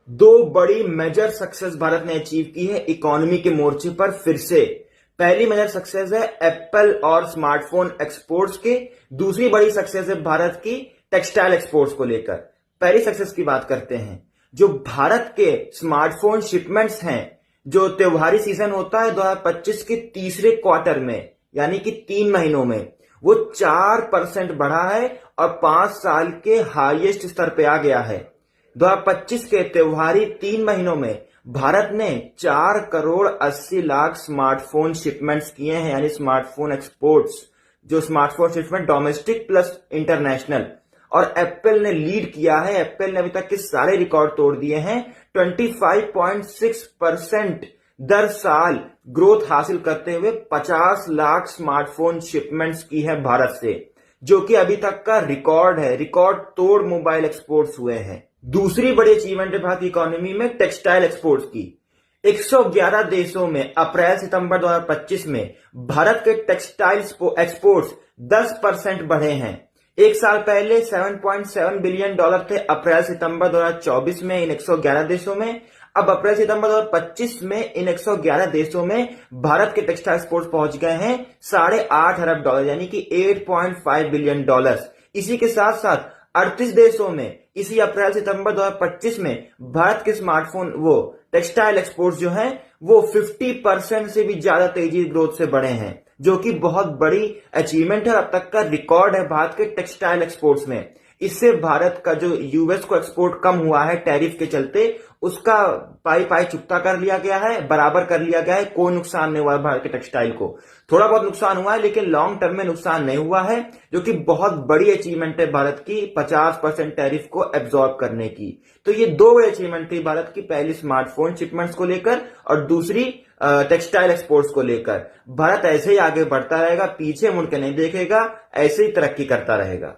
दो बड़ी major success Bharat ने अचीव की है इकोनॉमी के मोर्चे पर फिर से। पहली मेजर सक्सेस है एप्पल और स्मार्टफोन एक्सपोर्ट्स के। दूसरी बड़ी सक्सेस है भारत की टेक्सटाइल एक्सपोर्ट्स को लेकर। पहली सक्सेस की बात करते हैं। जो भारत के स्मार्टफोन शिपमेंट्स हैं, जो त्योहारी सीजन होता है 2025 के तीसरे क्वार्टर में, यानी कि 3 महीनों में, वो 4% बढ़ा है और 5 साल के हाईएस्ट स्तर पे आ गया है। 2025 के त्योहारी 3 महीनों में भारत ने 4 करोड़ 80 लाख स्मार्टफोन शिपमेंट्स किए हैं, यानी स्मार्टफोन एक्सपोर्ट्स। जो smartphone shipment domestic plus international, और एप्पल ने लीड किया है। एप्पल ने अभी तक के सारे रिकॉर्ड तोड़ दिए हैं। 25.6% दर साल ग्रोथ हासिल करते हुए 50 लाख स्मार्टफोन शिपमेंट्स की है भारत से, जो कि अभी तक का रिकॉर्ड है। रिकॉर्ड तोड़ मोबाइल एक्सपोर्ट्स हुए हैं। दूसरी बड़ी अचीवमेंट है भारत की इकोनॉमी में टेक्सटाइल एक्सपोर्ट्स की। 111 देशों में अप्रैल सितंबर 2025 में भारत के टेक्सटाइल एक्सपोर्ट्स 10% बढ़े हैं। एक साल पहले $7.7 बिलियन थे अप्रैल सितंबर 2024 में इन 111 देशों में। अब अप्रैल सितंबर 2025 में इन 111 देशों में भारत के टेक्सटाइल एक्सपोर्ट्स पहुंच गए हैं $8.5 अरब, यानी कि $8.5 बिलियन। इसी के साथ साथ 38 देशों में इसी अप्रैल सितंबर 2025 में भारत के स्मार्टफोन टेक्सटाइल एक्सपोर्ट्स जो हैं वो 50% से भी ज्यादा तेजी ग्रोथ से बढ़े हैं, जो कि बहुत बड़ी अचीवमेंट है। अब तक का रिकॉर्ड है भारत के टेक्सटाइल एक्सपोर्ट्स में। इससे भारत का जो यूएस को एक्सपोर्ट कम हुआ है टैरिफ के चलते, उसका पाई चुकता कर लिया गया है, बराबर कर लिया गया है। कोई नुकसान नहीं हुआ है भारत के टेक्सटाइल को। थोड़ा बहुत नुकसान हुआ है, लेकिन लॉन्ग टर्म में नुकसान नहीं हुआ है, जो कि बहुत बड़ी अचीवमेंट है भारत की 50% टैरिफ को एब्जॉर्ब करने की। तो ये दो बड़ी अचीवमेंट थी भारत की, पहली स्मार्टफोन शिपमेंट्स को लेकर और दूसरी टेक्सटाइल एक्सपोर्ट्स को लेकर। भारत ऐसे ही आगे बढ़ता रहेगा, पीछे मुड़ के नहीं देखेगा, ऐसे ही तरक्की करता रहेगा।